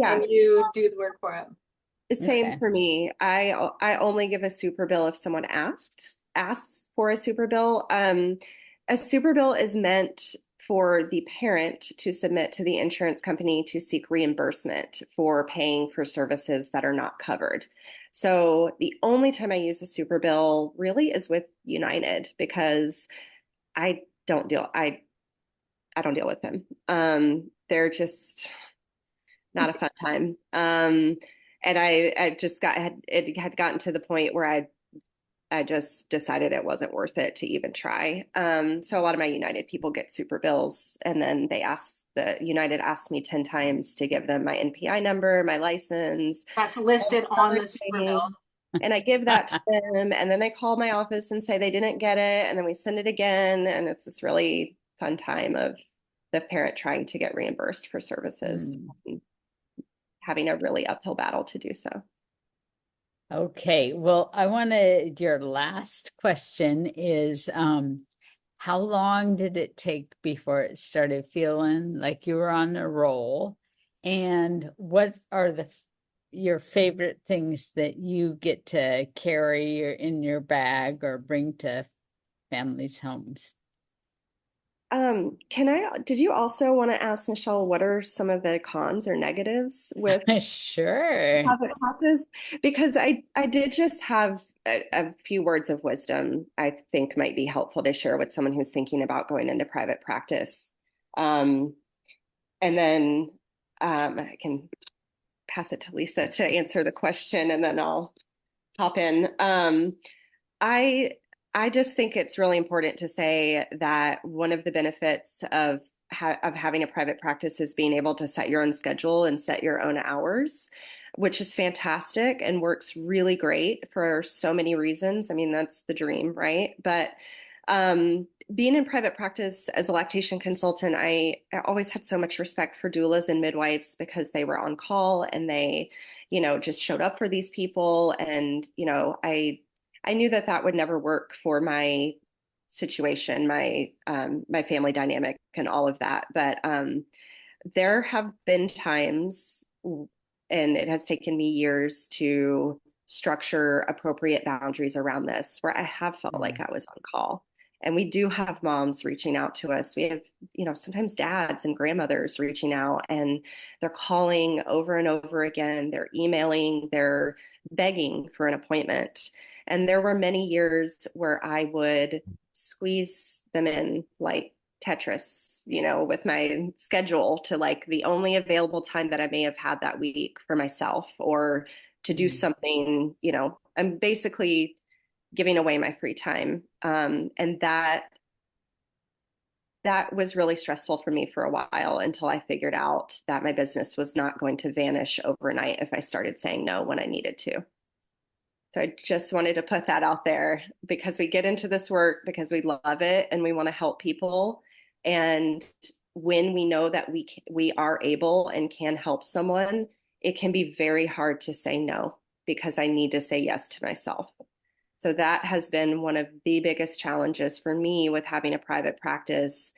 and you do the work for it. Same for me. I only give a super bill if someone asks for a super bill. A super bill is meant for the parent to submit to the insurance company to seek reimbursement for paying for services that are not covered. So the only time I use a super bill really is with United, because I don't deal with them. They're just not a fun time. And it had gotten to the point where I just decided it wasn't worth it to even try. So a lot of my United people get super bills, and then United asked me 10 times to give them my NPI number, my license. That's listed on the super bill. And I give that to them, and then they call my office and say they didn't get it, and then we send it again, and it's this really fun time of the parent trying to get reimbursed for services, having a really uphill battle to do so. Okay, well, your last question is, how long did it take before it started feeling like you were on a roll? And what are your favorite things that you get to carry in your bag or bring to families' homes? Did you also want to ask Michelle, what are some of the cons or negatives with Sure. private practice? Because I did just have a few words of wisdom I think might be helpful to share with someone who's thinking about going into private practice. And then I can pass it to Lisa to answer the question, and then I'll hop in. I just think it's really important to say that one of the benefits of having a private practice is being able to set your own schedule and set your own hours, which is fantastic and works really great for so many reasons. I mean, that's the dream, right? But being in private practice as a lactation consultant, I always had so much respect for doulas and midwives, because they were on call and they, just showed up for these people. And, I knew that would never work for my situation, my family dynamic and all of that. But there have been times, and it has taken me years to structure appropriate boundaries around this, where I have felt like I was on call. And we do have moms reaching out to us. We have, sometimes dads and grandmothers reaching out, and they're calling over and over again. They're emailing, they're begging for an appointment. And there were many years where I would squeeze them in like Tetris, with my schedule, to like the only available time that I may have had that week for myself, or to do something, I'm basically giving away my free time. And that was really stressful for me for a while, until I figured out that my business was not going to vanish overnight if I started saying no when I needed to. So I just wanted to put that out there, because we get into this work because we love it and we want to help people. And when we know that we are able and can help someone, it can be very hard to say no, because I need to say yes to myself. So that has been one of the biggest challenges for me with having a private practice,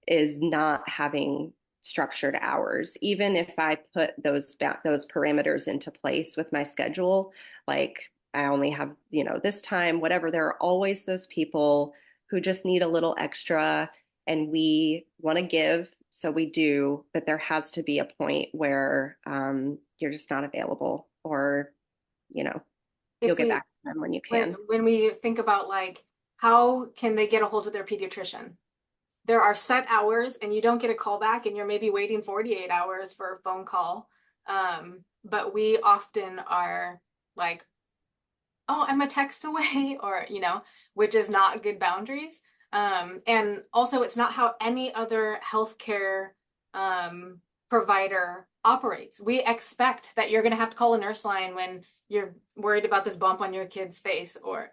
is not having structured hours. Even if I put those parameters into place with my schedule, like I only have, this time, whatever, there are always those people who just need a little extra, and we want to give, so we do, but there has to be a point where you're just not available, or, you'll get back them when you can. When we think about like, how can they get a hold of their pediatrician? There are set hours and you don't get a call back and you're maybe waiting 48 hours for a phone call. But we often are like, oh, I'm a text away, or, which is not good boundaries. And also, it's not how any other healthcare provider operates. We expect that you're going to have to call a nurse line when you're worried about this bump on your kid's face, or,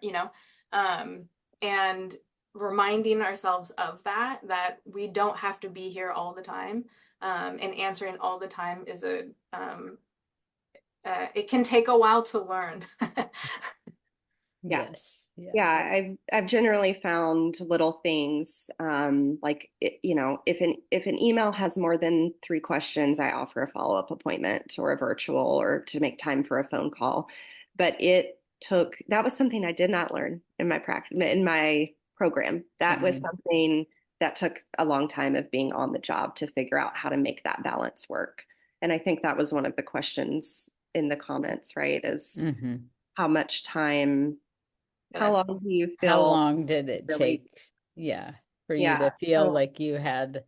and reminding ourselves of that we don't have to be here all the time, and answering all the time is it can take a while to learn. Yes. Yeah, I've generally found little things, like if an email has more than 3 questions, I offer a follow-up appointment or a virtual, or to make time for a phone call. But that was something I did not learn in my practice, in my program. That was something that took a long time of being on the job to figure out how to make that balance work. And I think that was one of the questions in the comments, right? Is how much time, how long do you feel? How long did it take? Yeah, for you to feel like you had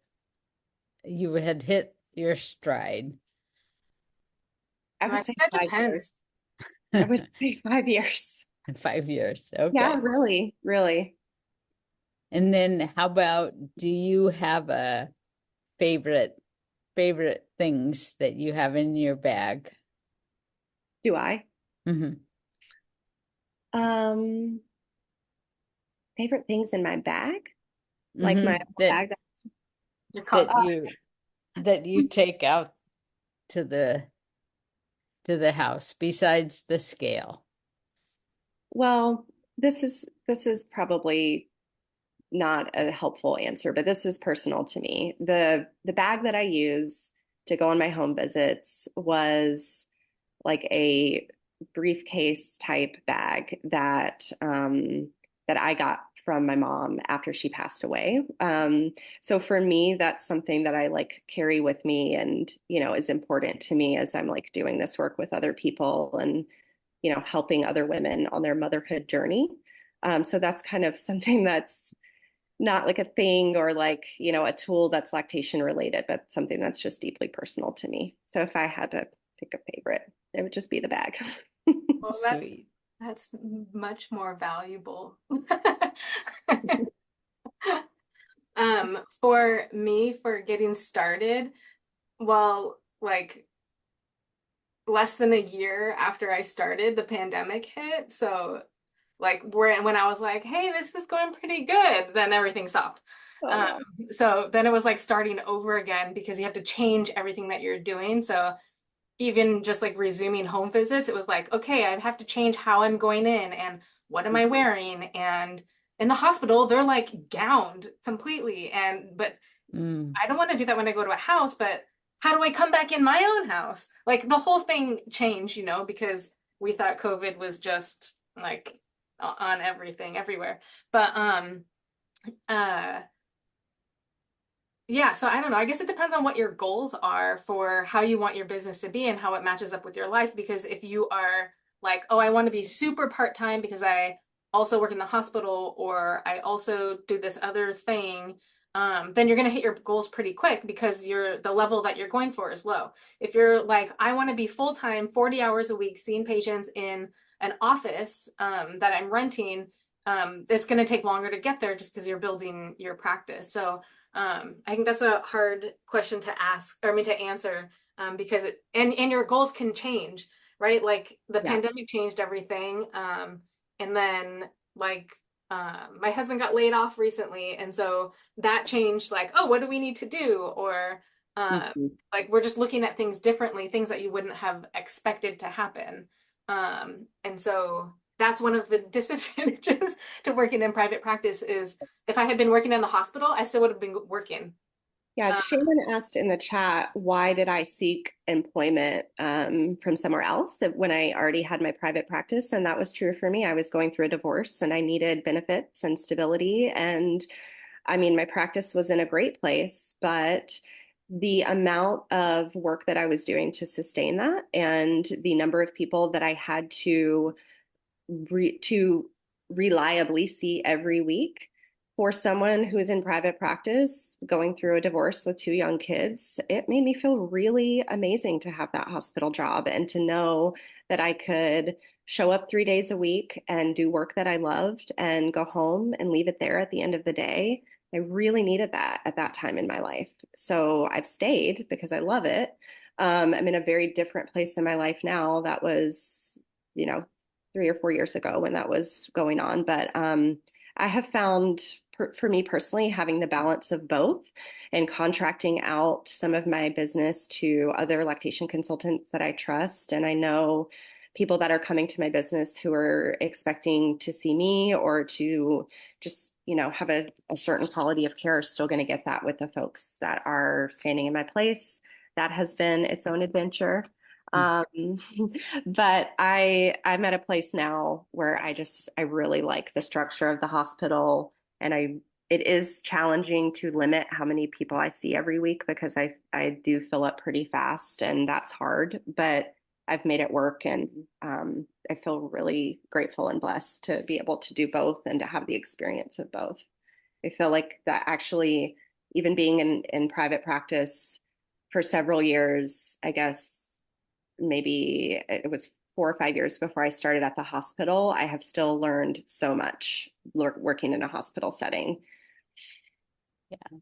hit your stride? I would say 5 years. I would say 5 years. 5 years. Okay. Yeah, really, really. And then how about, do you have a favorite things that you have in your bag? Do I? Favorite things in my bag? Like my bag that you take out to the house besides the scale? Well, this is probably not a helpful answer, but this is personal to me. The bag that I use to go on my home visits was like a briefcase type bag that I got from my mom after she passed away. So for me, that's something that I like carry with me, and is important to me as I'm like doing this work with other people, and helping other women on their motherhood journey. So that's kind of something that's not like a thing or like, a tool that's lactation related, but something that's just deeply personal to me. So if I had to pick a favorite, it would just be the bag. Well, Sweet. That's much more valuable. For me, for getting started, well, like less than a year after I started, the pandemic hit. So like when I was like, hey, this is going pretty good, then everything stopped. So then it was like starting over again, because you have to change everything that you're doing. So even just like resuming home visits, it was like, okay, I have to change how I'm going in and what am I wearing. And in the hospital, they're like gowned completely. But I don't want to do that when I go to a house, but how do I come back in my own house? Like the whole thing changed, because we thought COVID was just like on everything everywhere. But yeah, so I don't know. I guess it depends on what your goals are for how you want your business to be and how it matches up with your life. Because if you are like, oh, I want to be super part-time because I also work in the hospital, or I also do this other thing, then you're going to hit your goals pretty quick, because the level that you're going for is low. If you're like, I want to be full-time, 40 hours a week, seeing patients in an office that I'm renting, it's going to take longer to get there, just because you're building your practice. So I think that's a hard question to answer, because and your goals can change, right? Like the pandemic changed everything. And then like my husband got laid off recently, and so that changed, like, oh, what do we need to do? Or like we're just looking at things differently, things that you wouldn't have expected to happen. And so that's one of the disadvantages to working in private practice, is if I had been working in the hospital, I still would have been working. Yeah, Shannon asked in the chat, why did I seek employment from somewhere else when I already had my private practice? And that was true for me. I was going through a divorce and I needed benefits and stability. And I mean, my practice was in a great place, but the amount of work that I was doing to sustain that, and the number of people that I had to to reliably see every week. For someone who is in private practice going through a divorce with 2 young kids, it made me feel really amazing to have that hospital job and to know that I could show up 3 days a week and do work that I loved and go home and leave it there at the end of the day. I really needed that at that time in my life. So I've stayed because I love it. I'm in a very different place in my life now. That was, you know, 3 or 4 years ago when that was going on. But I have found, for me personally, having the balance of both and contracting out some of my business to other lactation consultants that I trust. And I know people that are coming to my business who are expecting to see me or to just, have a certain quality of care are still going to get that with the folks that are standing in my place. That has been its own adventure. Um, but I'm at a place now where I really like the structure of the hospital, and it is challenging to limit how many people I see every week because I do fill up pretty fast, and that's hard, but I've made it work, and I feel really grateful and blessed to be able to do both and to have the experience of both. I feel like that actually, even being in private practice for several years, I guess maybe it was 4 or 5 years before I started at the hospital, I have still learned so much working in a hospital setting. Yeah.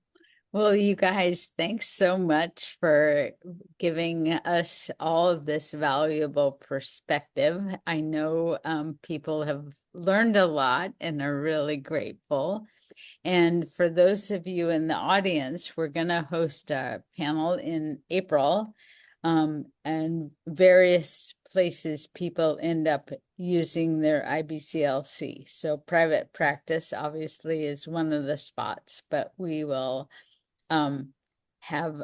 Well, you guys, thanks so much for giving us all of this valuable perspective. I know people have learned a lot and are really grateful. And for those of you in the audience, we're going to host a panel in April, and various places people end up using their IBCLC. So private practice obviously is one of the spots, but we will have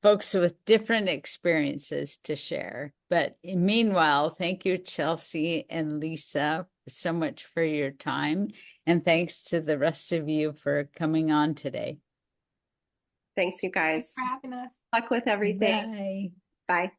folks with different experiences to share. But meanwhile, thank you, Chelsea and Lisa, so much for your time. And thanks to the rest of you for coming on today. Thanks, you guys. Thanks for having us. Luck with everything. Bye. Bye.